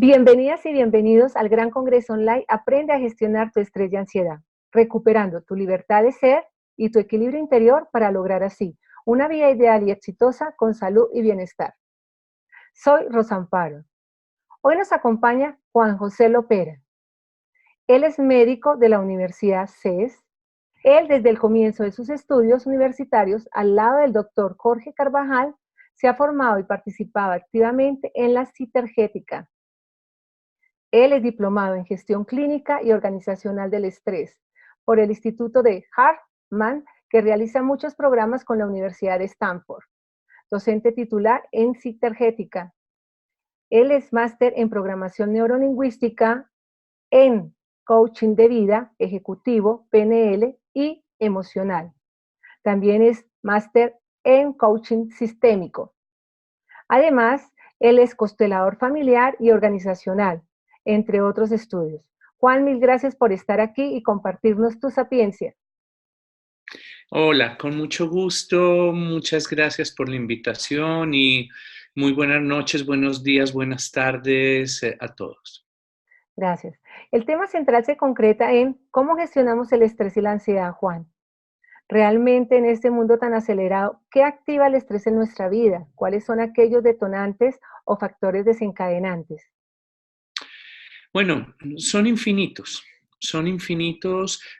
Bienvenidas y bienvenidos al Gran Congreso Online. Aprende a gestionar tu estrés y ansiedad, recuperando tu libertad de ser y tu equilibrio interior para lograr así una vida ideal y exitosa con salud y bienestar. Soy Rosa Amparo. Hoy nos acompaña Juan José Lopera. Él es médico de la Universidad CES. Él, desde el comienzo de sus estudios universitarios, al lado del doctor Jorge Carvajal, se ha formado y participado activamente en la Citergética. Él es diplomado en Gestión Clínica y Organizacional del Estrés por el Instituto de Hartman, que realiza muchos programas con la Universidad de Stanford. Docente titular en Citergética. Él es máster en Programación Neurolingüística, en Coaching de Vida, Ejecutivo, PNL y Emocional. También es máster en Coaching Sistémico. Además, él es constelador familiar y organizacional, entre otros estudios. Juan, mil gracias por estar aquí y compartirnos tu sapiencia. Hola, con mucho gusto, muchas gracias por la invitación y muy buenas noches, buenos días, buenas tardes a todos. Gracias. El tema central se concreta en cómo gestionamos el estrés y la ansiedad, Juan. Realmente en este mundo tan acelerado, ¿qué activa el estrés en nuestra vida? ¿Cuáles son aquellos detonantes o factores desencadenantes? Bueno, son infinitos,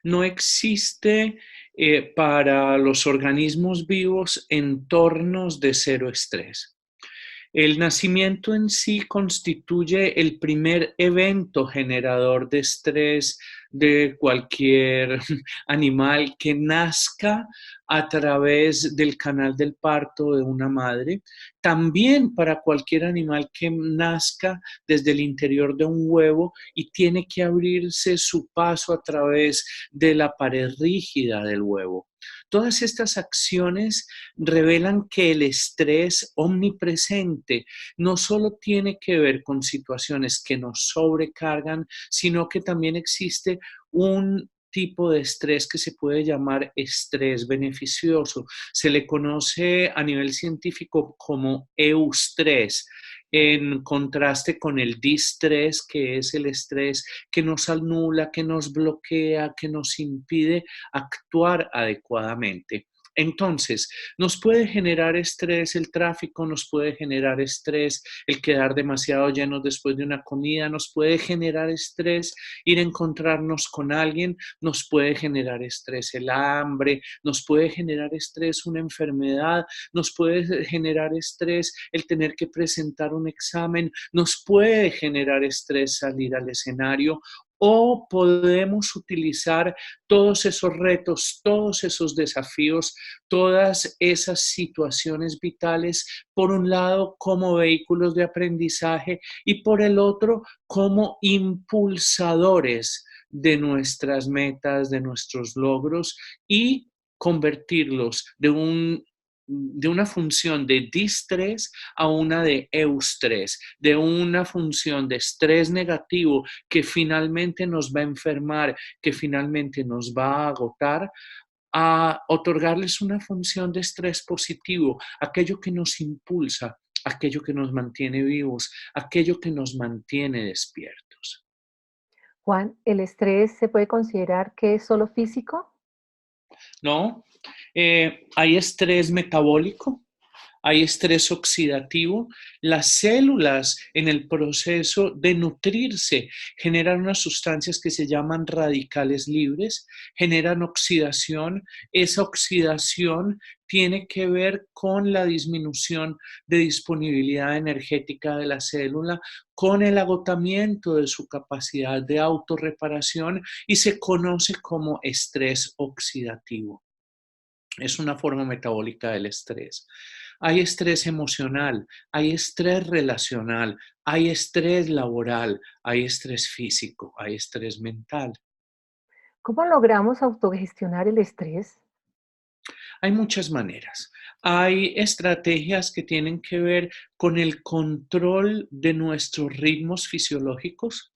no existe para los organismos vivos entornos de cero estrés. El nacimiento en sí constituye el primer evento generador de estrés de cualquier animal que nazca a través del canal del parto de una madre. También para cualquier animal que nazca desde el interior de un huevo y tiene que abrirse su paso a través de la pared rígida del huevo. Todas estas acciones revelan que el estrés omnipresente no solo tiene que ver con situaciones que nos sobrecargan, sino que también existe un tipo de estrés que se puede llamar estrés beneficioso. Se le conoce a nivel científico como eustrés, en contraste con el distrés, que es el estrés que nos anula, que nos bloquea, que nos impide actuar adecuadamente. Entonces, nos puede generar estrés el tráfico, nos puede generar estrés el quedar demasiado llenos después de una comida, nos puede generar estrés ir a encontrarnos con alguien, nos puede generar estrés el hambre, nos puede generar estrés una enfermedad, nos puede generar estrés el tener que presentar un examen, nos puede generar estrés salir al escenario o podemos utilizar todos esos retos, todos esos desafíos, todas esas situaciones vitales, por un lado como vehículos de aprendizaje y por el otro como impulsadores de nuestras metas, de nuestros logros y convertirlos de una función de distrés a una de eustrés, de una función de estrés negativo que finalmente nos va a enfermar, que finalmente nos va a agotar, a otorgarles una función de estrés positivo, aquello que nos impulsa, aquello que nos mantiene vivos, aquello que nos mantiene despiertos. Juan, ¿el estrés se puede considerar que es solo físico? ¿No? Hay estrés metabólico, hay estrés oxidativo. Las células en el proceso de nutrirse generan unas sustancias que se llaman radicales libres, generan oxidación. Esa oxidación tiene que ver con la disminución de disponibilidad energética de la célula, con el agotamiento de su capacidad de autorreparación y se conoce como estrés oxidativo. Es una forma metabólica del estrés. Hay estrés emocional, hay estrés relacional, hay estrés laboral, hay estrés físico, hay estrés mental. ¿Cómo logramos autogestionar el estrés? Hay muchas maneras. Hay estrategias que tienen que ver con el control de nuestros ritmos fisiológicos,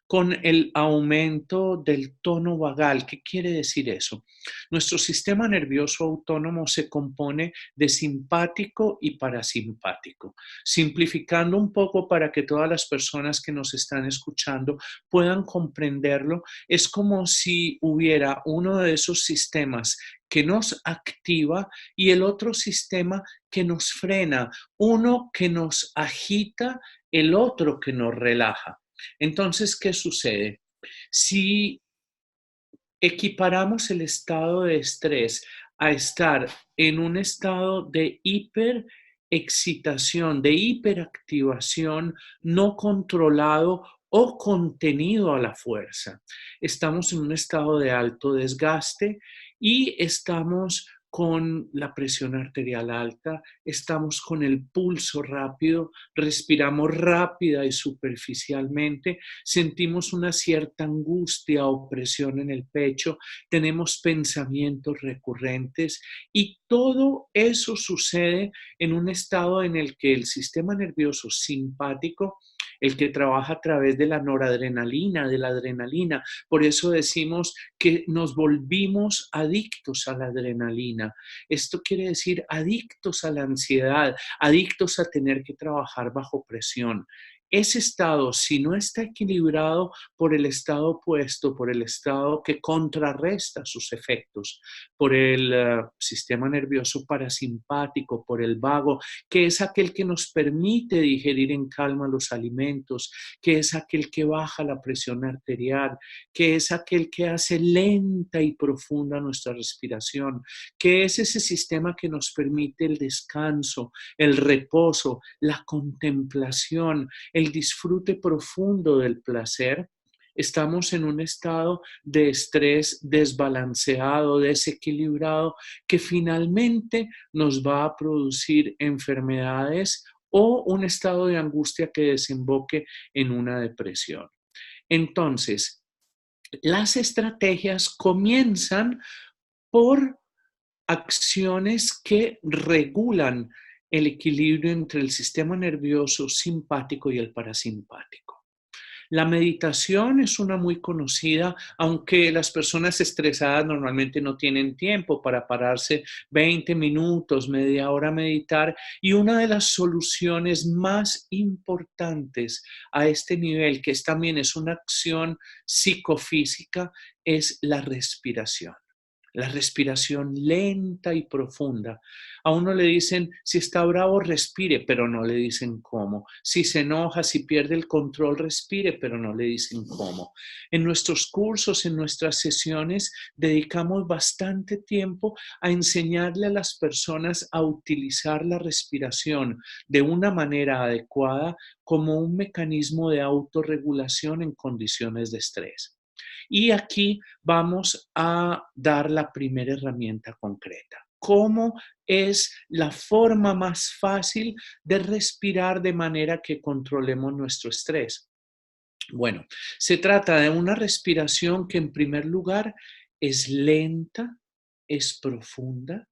con el aumento del tono vagal. ¿Qué quiere decir eso? Nuestro sistema nervioso autónomo se compone de simpático y parasimpático. Simplificando un poco para que todas las personas que nos están escuchando puedan comprenderlo, es como si hubiera uno de esos sistemas que nos activa y el otro sistema que nos frena, uno que nos agita, el otro que nos relaja. Entonces, ¿qué sucede? Si equiparamos el estado de estrés a estar en un estado de hiperexcitación, de hiperactivación no controlado o contenido a la fuerza. Estamos en un estado de alto desgaste y estamos con la presión arterial alta, estamos con el pulso rápido, respiramos rápida y superficialmente, sentimos una cierta angustia o presión en el pecho, tenemos pensamientos recurrentes y todo eso sucede en un estado en el que el sistema nervioso simpático, el que trabaja a través de la noradrenalina, de la adrenalina, por eso decimos que nos volvimos adictos a la adrenalina. Esto quiere decir adictos a la ansiedad, adictos a tener que trabajar bajo presión. Ese estado, si no está equilibrado por el estado opuesto, por el estado que contrarresta sus efectos, por el sistema nervioso parasimpático, por el vago, que es aquel que nos permite digerir en calma los alimentos, que es aquel que baja la presión arterial, que es aquel que hace lenta y profunda nuestra respiración, que es ese sistema que nos permite el descanso, el reposo, la contemplación, el disfrute profundo del placer. Estamos en un estado de estrés desbalanceado, desequilibrado, que finalmente nos va a producir enfermedades o un estado de angustia que desemboque en una depresión. Entonces, las estrategias comienzan por acciones que regulan el equilibrio entre el sistema nervioso simpático y el parasimpático. La meditación es una muy conocida, aunque las personas estresadas normalmente no tienen tiempo para pararse 20 minutos, media hora a meditar. Y una de las soluciones más importantes a este nivel, que también es una acción psicofísica, es la respiración. La respiración lenta y profunda. A uno le dicen, si está bravo, respire, pero no le dicen cómo. Si se enoja, si pierde el control, respire, pero no le dicen cómo. En nuestros cursos, en nuestras sesiones, dedicamos bastante tiempo a enseñarle a las personas a utilizar la respiración de una manera adecuada como un mecanismo de autorregulación en condiciones de estrés. Y aquí vamos a dar la primera herramienta concreta. ¿Cómo es la forma más fácil de respirar de manera que controlemos nuestro estrés? Bueno, se trata de una respiración que en primer lugar es lenta, es profunda,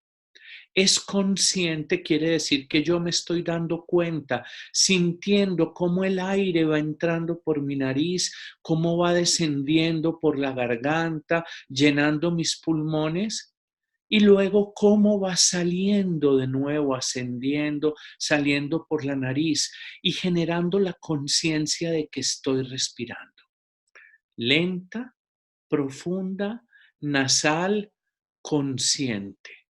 es consciente, quiere decir que yo me estoy dando cuenta, sintiendo cómo el aire va entrando por mi nariz, cómo va descendiendo por la garganta, llenando mis pulmones. Y luego cómo va saliendo de nuevo, ascendiendo, saliendo por la nariz y generando la conciencia de que estoy respirando. Lenta, profunda, nasal, consciente.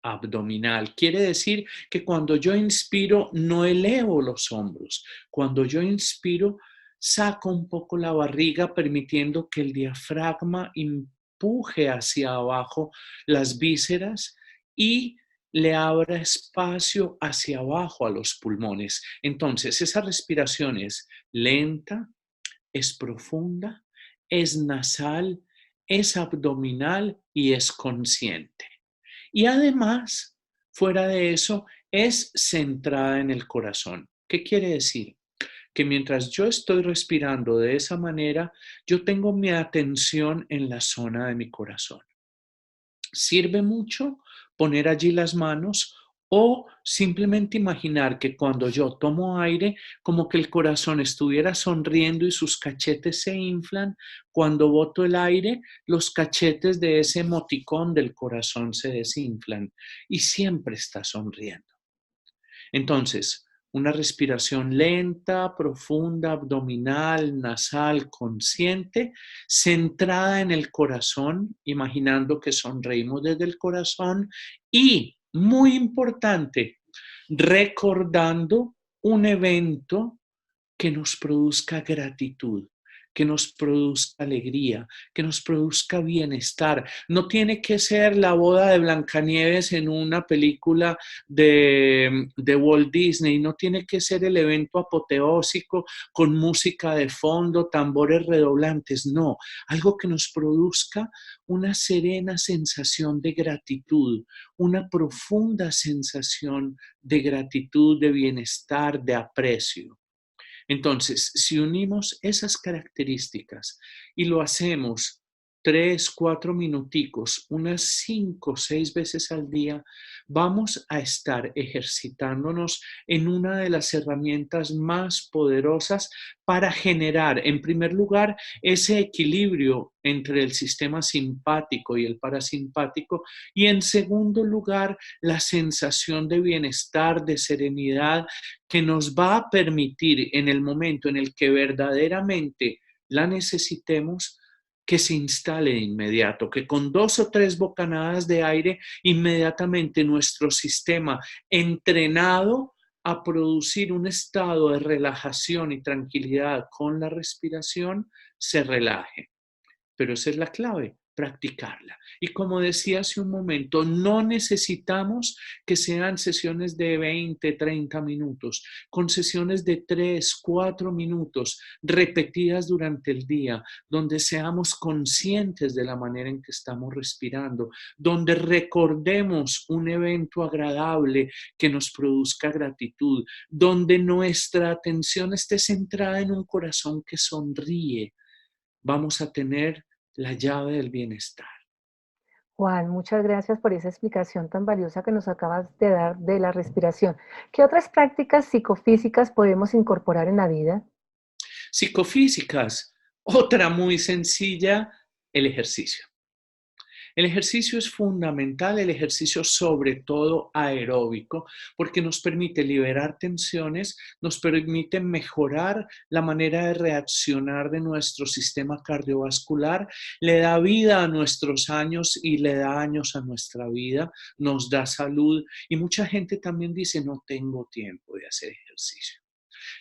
Abdominal. Quiere decir que cuando yo inspiro no elevo los hombros. Cuando yo inspiro saco un poco la barriga permitiendo que el diafragma empuje hacia abajo las vísceras y le abra espacio hacia abajo a los pulmones. Entonces, esa respiración es lenta, es profunda, es nasal, es abdominal y es consciente. Y además, fuera de eso, es centrada en el corazón. ¿Qué quiere decir? Que mientras yo estoy respirando de esa manera, yo tengo mi atención en la zona de mi corazón. Sirve mucho poner allí las manos O simplemente imaginar que cuando yo tomo aire, como que el corazón estuviera sonriendo y sus cachetes se inflan. Cuando boto el aire, los cachetes de ese emoticón del corazón se desinflan y siempre está sonriendo. Entonces, una respiración lenta, profunda, abdominal, nasal, consciente, centrada en el corazón, imaginando que sonreímos desde el corazón y, muy importante, recordando un evento que nos produzca gratitud, que nos produzca alegría, que nos produzca bienestar. No tiene que ser la boda de Blancanieves en una película de Walt Disney, no tiene que ser el evento apoteósico con música de fondo, tambores redoblantes, no, algo que nos produzca una serena sensación de gratitud, una profunda sensación de gratitud, de bienestar, de aprecio. Entonces, si unimos esas características y lo hacemos 3, 4 minuticos, unas 5, 6 veces al día, vamos a estar ejercitándonos en una de las herramientas más poderosas para generar, en primer lugar, ese equilibrio entre el sistema simpático y el parasimpático y, en segundo lugar, la sensación de bienestar, de serenidad que nos va a permitir en el momento en el que verdaderamente la necesitemos, que se instale de inmediato, que con 2 o 3 bocanadas de aire, inmediatamente nuestro sistema entrenado a producir un estado de relajación y tranquilidad con la respiración, se relaje. Pero esa es la clave, practicarla. Y como decía hace un momento, no necesitamos que sean sesiones de 20, 30 minutos, con sesiones de 3, 4 minutos repetidas durante el día, donde seamos conscientes de la manera en que estamos respirando, donde recordemos un evento agradable que nos produzca gratitud, donde nuestra atención esté centrada en un corazón que sonríe. Vamos a tener la llave del bienestar. Juan, muchas gracias por esa explicación tan valiosa que nos acabas de dar de la respiración. ¿Qué otras prácticas psicofísicas podemos incorporar en la vida? Psicofísicas, otra muy sencilla, el ejercicio. El ejercicio es fundamental, el ejercicio sobre todo aeróbico, porque nos permite liberar tensiones, nos permite mejorar la manera de reaccionar de nuestro sistema cardiovascular, le da vida a nuestros años y le da años a nuestra vida, nos da salud y mucha gente también dice no tengo tiempo de hacer ejercicio.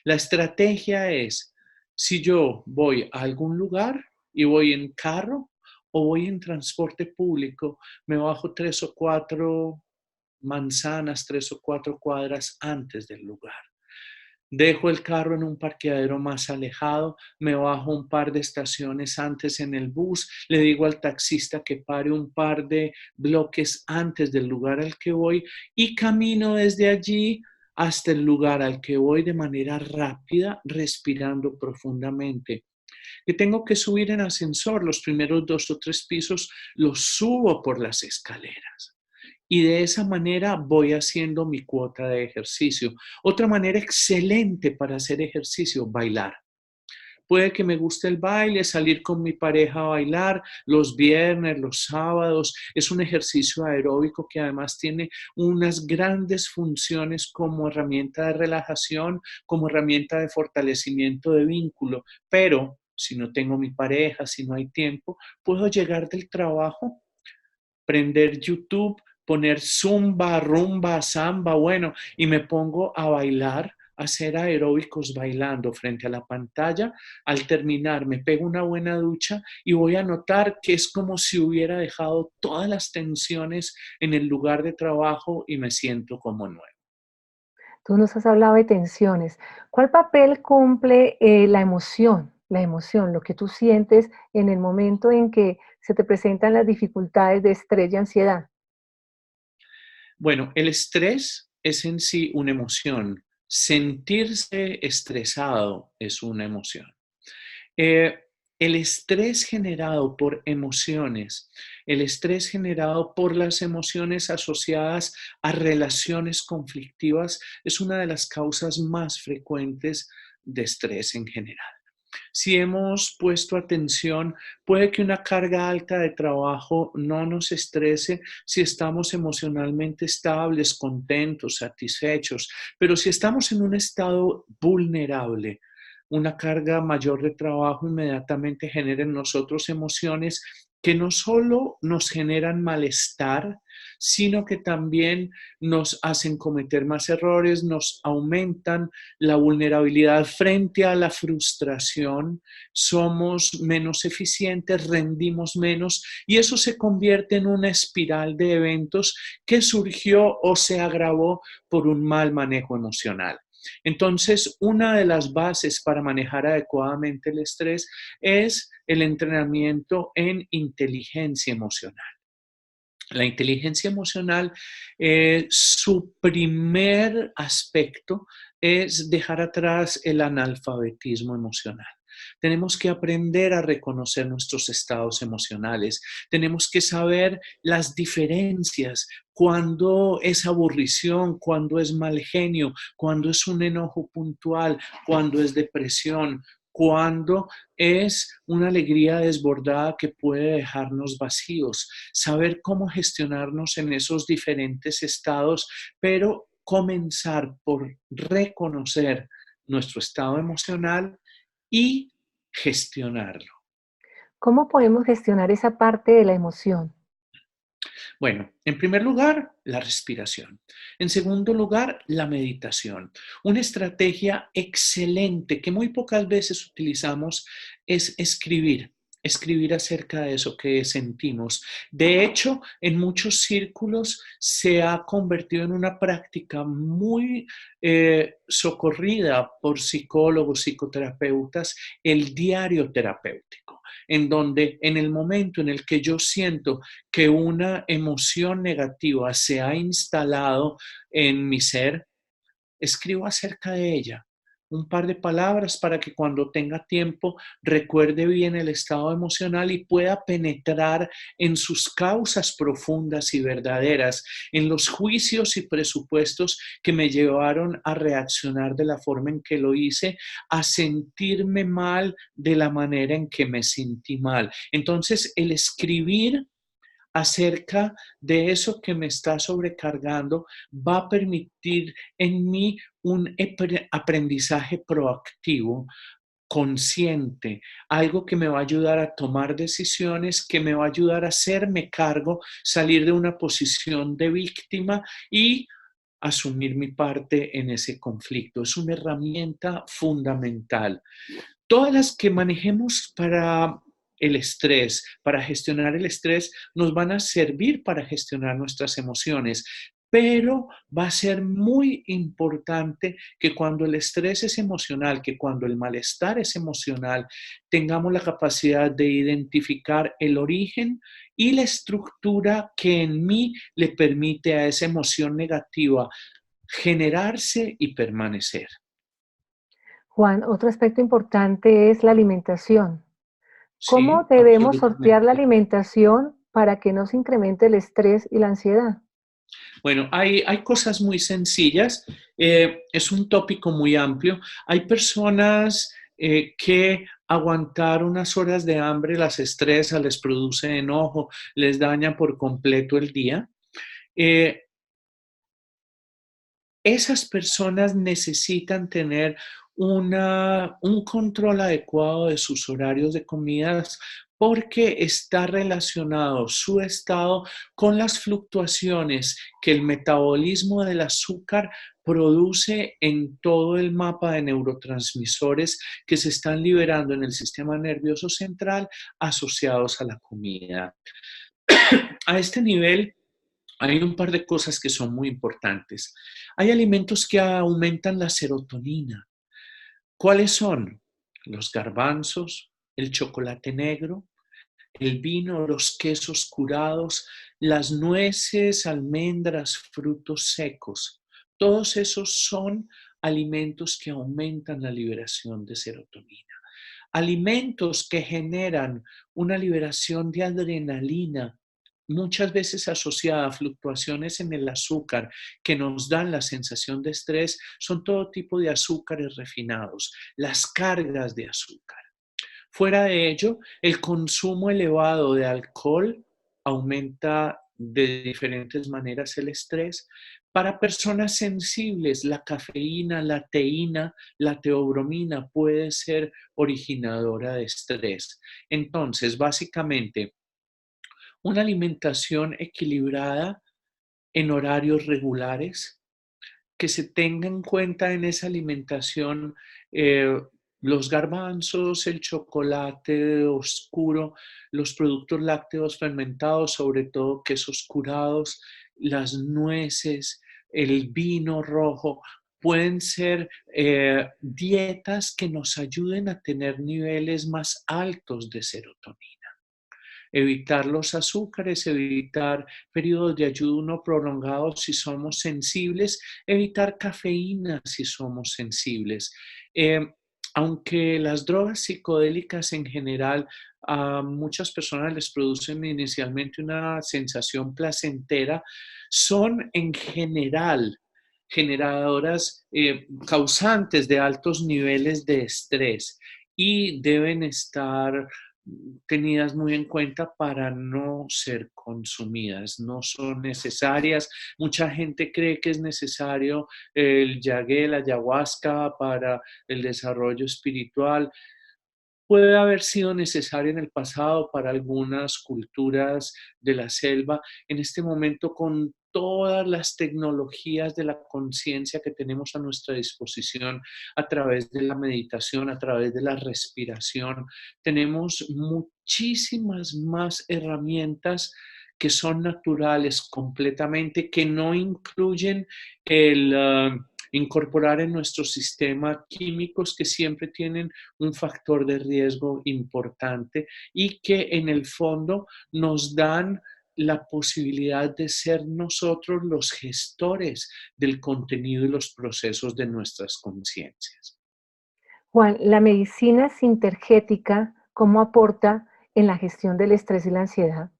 La estrategia es, si yo voy a algún lugar y voy en carro o voy en transporte público, me bajo 3 o 4 manzanas, 3 o 4 cuadras antes del lugar. Dejo el carro en un parqueadero más alejado, me bajo un par de estaciones antes en el bus, le digo al taxista que pare un par de bloques antes del lugar al que voy y camino desde allí hasta el lugar al que voy de manera rápida, respirando profundamente. Que tengo que subir en ascensor, los primeros 2 o 3 pisos los subo por las escaleras. Y de esa manera voy haciendo mi cuota de ejercicio. Otra manera excelente para hacer ejercicio, bailar. Puede que me guste el baile, salir con mi pareja a bailar los viernes, los sábados. Es un ejercicio aeróbico que además tiene unas grandes funciones como herramienta de relajación, como herramienta de fortalecimiento de vínculo. Pero si no tengo mi pareja, si no hay tiempo, puedo llegar del trabajo, prender YouTube, poner zumba, rumba, samba, bueno, y me pongo a bailar, a hacer aeróbicos bailando frente a la pantalla. Al terminar, me pego una buena ducha y voy a notar que es como si hubiera dejado todas las tensiones en el lugar de trabajo y me siento como nuevo. Tú nos has hablado de tensiones. ¿Cuál papel cumple la emoción? La emoción, lo que tú sientes en el momento en que se te presentan las dificultades de estrés y ansiedad. Bueno, el estrés es en sí una emoción. Sentirse estresado es una emoción. Eh, el estrés generado por emociones, el estrés generado por las emociones asociadas a relaciones conflictivas es una de las causas más frecuentes de estrés en general. Si hemos puesto atención, puede que una carga alta de trabajo no nos estrese si estamos emocionalmente estables, contentos, satisfechos, pero si estamos en un estado vulnerable, una carga mayor de trabajo inmediatamente genera en nosotros emociones que no solo nos generan malestar, sino que también nos hacen cometer más errores, nos aumentan la vulnerabilidad frente a la frustración, somos menos eficientes, rendimos menos y eso se convierte en una espiral de eventos que surgió o se agravó por un mal manejo emocional. Entonces, una de las bases para manejar adecuadamente el estrés es el entrenamiento en inteligencia emocional. La inteligencia emocional, su primer aspecto es dejar atrás el analfabetismo emocional. Tenemos que aprender a reconocer nuestros estados emocionales. Tenemos que saber las diferencias, cuando es aburrición, cuando es mal genio, cuando es un enojo puntual, cuando es depresión, cuando es una alegría desbordada que puede dejarnos vacíos. Saber cómo gestionarnos en esos diferentes estados, pero comenzar por reconocer nuestro estado emocional y gestionarlo. ¿Cómo podemos gestionar esa parte de la emoción? Bueno, en primer lugar, la respiración. En segundo lugar, la meditación. Una estrategia excelente que muy pocas veces utilizamos es escribir. Escribir acerca de eso que sentimos. De hecho, en muchos círculos se ha convertido en una práctica muy socorrida por psicólogos, psicoterapeutas, el diario terapéutico, en donde en el momento en el que yo siento que una emoción negativa se ha instalado en mi ser, escribo acerca de ella. Un par de palabras para que cuando tenga tiempo recuerde bien el estado emocional y pueda penetrar en sus causas profundas y verdaderas, en los juicios y presupuestos que me llevaron a reaccionar de la forma en que lo hice, a sentirme mal de la manera en que me sentí mal. Entonces, el escribir acerca de eso que me está sobrecargando va a permitir en mí un aprendizaje proactivo, consciente, algo que me va a ayudar a tomar decisiones, que me va a ayudar a hacerme cargo, salir de una posición de víctima y asumir mi parte en ese conflicto. Es una herramienta fundamental. Todas las que manejemos para el estrés, para gestionar el estrés, nos van a servir para gestionar nuestras emociones. Pero va a ser muy importante que cuando el estrés es emocional, que cuando el malestar es emocional, tengamos la capacidad de identificar el origen y la estructura que en mí le permite a esa emoción negativa generarse y permanecer. Juan, otro aspecto importante es la alimentación. ¿Cómo Sí, debemos sortear la absolutamente. alimentación para que no se incremente el estrés y la ansiedad? Bueno, hay cosas muy sencillas, es un tópico muy amplio. Hay personas que aguantar unas horas de hambre las estresa, les produce enojo, les daña por completo el día. Eh, Esas personas necesitan tener un control adecuado de sus horarios de comidas porque está relacionado su estado con las fluctuaciones que el metabolismo del azúcar produce en todo el mapa de neurotransmisores que se están liberando en el sistema nervioso central asociados a la comida. A este nivel, hay un par de cosas que son muy importantes. Hay alimentos que aumentan la serotonina. ¿Cuáles son? Los garbanzos, el chocolate negro, el vino, los quesos curados, las nueces, almendras, frutos secos. Todos esos son alimentos que aumentan la liberación de serotonina. Alimentos que generan una liberación de adrenalina, muchas veces asociada a fluctuaciones en el azúcar que nos dan la sensación de estrés, son todo tipo de azúcares refinados, las cargas de azúcar. Fuera de ello, el consumo elevado de alcohol aumenta de diferentes maneras el estrés. Para personas sensibles, la cafeína, la teína, la teobromina puede ser originadora de estrés. Entonces, básicamente, una alimentación equilibrada en horarios regulares, que se tenga en cuenta en esa alimentación eh, los garbanzos, el chocolate oscuro, los productos lácteos fermentados, sobre todo quesos curados, las nueces, el vino rojo, pueden ser dietas que nos ayuden a tener niveles más altos de serotonina. Evitar los azúcares, evitar periodos de ayuno prolongados si somos sensibles, evitar cafeína si somos sensibles. Eh, Aunque las drogas psicodélicas en general a muchas personas les producen inicialmente una sensación placentera, son en general generadoras, causantes de altos niveles de estrés y deben estar tenidas muy en cuenta para no ser consumidas, no son necesarias. Mucha gente cree que es necesario el yagué, la ayahuasca para el desarrollo espiritual. Puede haber sido necesario en el pasado para algunas culturas de la selva. En este momento, con todas las tecnologías de la conciencia que tenemos a nuestra disposición a través de la meditación, a través de la respiración, tenemos muchísimas más herramientas que son naturales completamente, que no incluyen el incorporar en nuestro sistema químicos que siempre tienen un factor de riesgo importante y que en el fondo nos dan la posibilidad de ser nosotros los gestores del contenido y los procesos de nuestras conciencias. Juan, la medicina sintergética, ¿cómo aporta en la gestión del estrés y la ansiedad?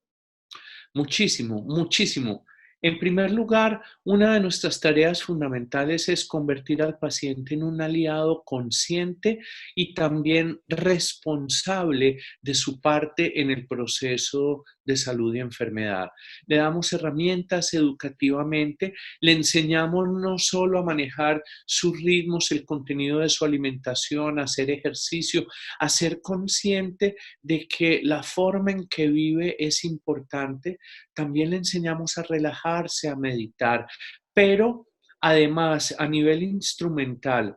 Muchísimo, muchísimo. En primer lugar, una de nuestras tareas fundamentales es convertir al paciente en un aliado consciente y también responsable de su parte en el proceso de salud y enfermedad. Le damos herramientas educativamente, le enseñamos no solo a manejar sus ritmos, el contenido de su alimentación, a hacer ejercicio, a ser consciente de que la forma en que vive es importante. También le enseñamos a relajarse, a meditar, pero además a nivel instrumental,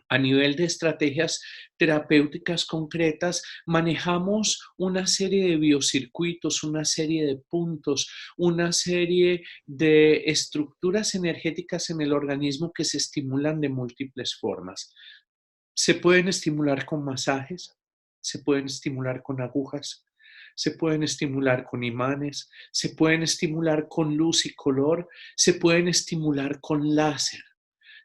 a nivel de estrategias terapéuticas concretas, manejamos una serie de biocircuitos, una serie de puntos, una serie de estructuras energéticas en el organismo que se estimulan de múltiples formas. Se pueden estimular con masajes, se pueden estimular con agujas, se pueden estimular con imanes, se pueden estimular con luz y color, se pueden estimular con láser,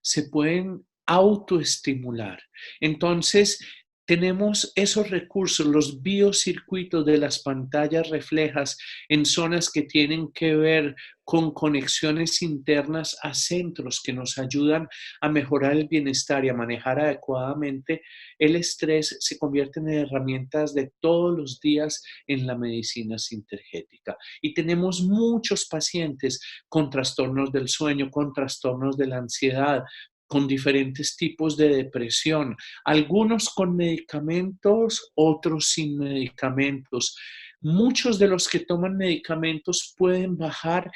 se pueden autoestimular. Entonces, tenemos esos recursos, los biocircuitos de las pantallas reflejas en zonas que tienen que ver con conexiones internas a centros que nos ayudan a mejorar el bienestar y a manejar adecuadamente el estrés, se convierten en herramientas de todos los días en la medicina sintergética. Y tenemos muchos pacientes con trastornos del sueño, con trastornos de la ansiedad, con diferentes tipos de depresión, algunos con medicamentos, otros sin medicamentos. Muchos de los que toman medicamentos pueden bajar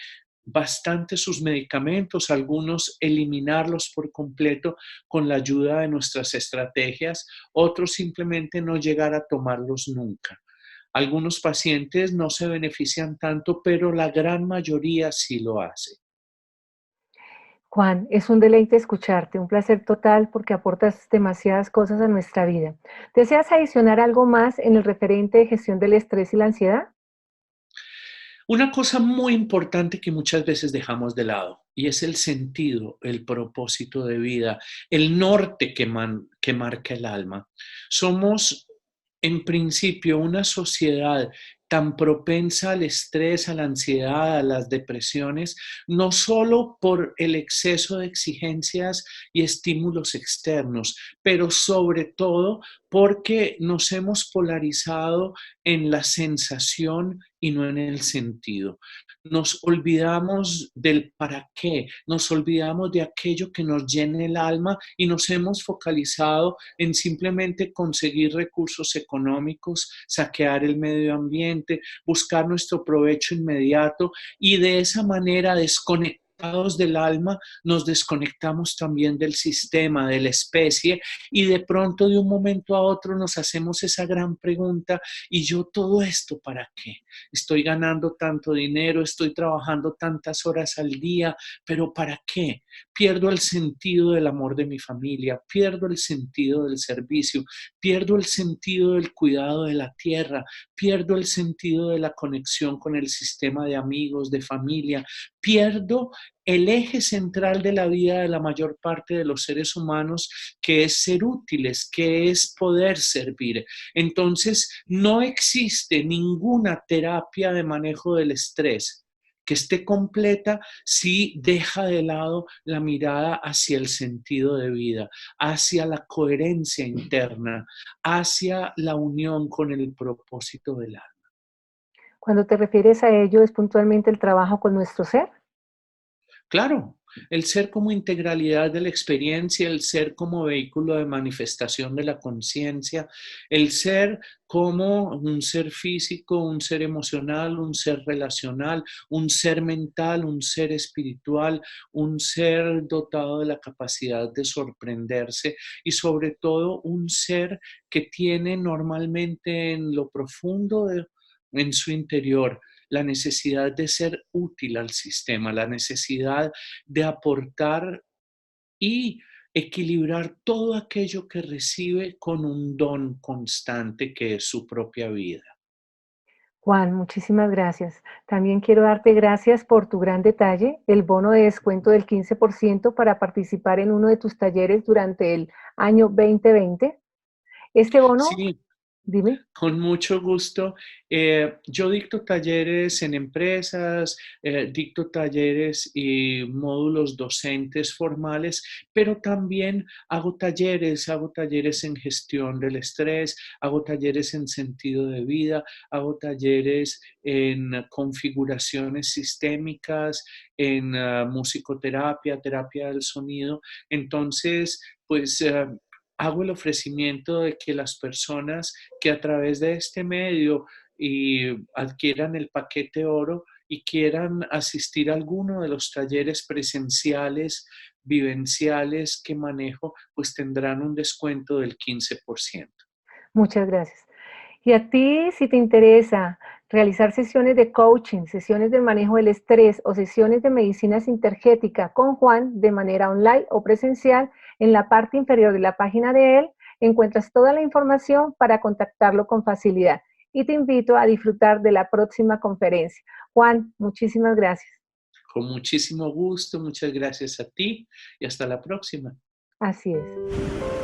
bastante sus medicamentos, algunos eliminarlos por completo con la ayuda de nuestras estrategias, otros simplemente no llegar a tomarlos nunca. Algunos pacientes no se benefician tanto, pero la gran mayoría sí lo hace. Juan, es un deleite escucharte, un placer total porque aportas demasiadas cosas a nuestra vida. ¿Deseas adicionar algo más en el referente de gestión del estrés y la ansiedad? Una cosa muy importante que muchas veces dejamos de lado y es el sentido, el propósito de vida, el norte que marca el alma. Somos en principio una sociedad tan propensa al estrés, a la ansiedad, a las depresiones, no solo por el exceso de exigencias y estímulos externos, pero sobre todo porque nos hemos polarizado en la sensación y no en el sentido. Nos olvidamos del para qué, nos olvidamos de aquello que nos llene el alma y nos hemos focalizado en simplemente conseguir recursos económicos, saquear el medio ambiente, buscar nuestro provecho inmediato y de esa manera desconectados del alma, nos desconectamos también del sistema, de la especie y de pronto de un momento a otro nos hacemos esa gran pregunta, ¿y yo todo esto para qué? Estoy ganando tanto dinero, estoy trabajando tantas horas al día, pero ¿para qué? Pierdo el sentido del amor de mi familia, pierdo el sentido del servicio, pierdo el sentido del cuidado de la tierra, pierdo el sentido de la conexión con el sistema de amigos, de familia, pierdo el eje central de la vida de la mayor parte de los seres humanos, que es ser útiles, que es poder servir. Entonces, no existe ninguna terapia de manejo del estrés que esté completa si deja de lado la mirada hacia el sentido de vida, hacia la coherencia interna, hacia la unión con el propósito del alma. Cuando te refieres a ello, ¿es puntualmente el trabajo con nuestro ser? Claro, el ser como integralidad de la experiencia, el ser como vehículo de manifestación de la conciencia, el ser como un ser físico, un ser emocional, un ser relacional, un ser mental, un ser espiritual, un ser dotado de la capacidad de sorprenderse y sobre todo un ser que tiene normalmente en lo profundo en su interior la necesidad de ser útil al sistema, la necesidad de aportar y equilibrar todo aquello que recibe con un don constante que es su propia vida. Juan, muchísimas gracias. También quiero darte gracias por tu gran detalle, el bono de descuento del 15% para participar en uno de tus talleres durante el año 2020. Este bono, Sí, dime. con mucho gusto. Yo dicto talleres en empresas, dicto talleres y módulos docentes formales, pero también hago talleres en gestión del estrés, hago talleres en sentido de vida, hago talleres en configuraciones sistémicas, en musicoterapia, terapia del sonido. Entonces, pues hago el ofrecimiento de que las personas que a través de este medio y adquieran el paquete oro y quieran asistir a alguno de los talleres presenciales, vivenciales que manejo, pues tendrán un descuento del 15%. Muchas gracias. Y a ti, si te interesa realizar sesiones de coaching, sesiones de manejo del estrés o sesiones de medicina sintergética con Juan de manera online o presencial, en la parte inferior de la página de él encuentras toda la información para contactarlo con facilidad. Y te invito a disfrutar de la próxima conferencia. Juan, muchísimas gracias. Con muchísimo gusto, muchas gracias a ti y hasta la próxima. Así es.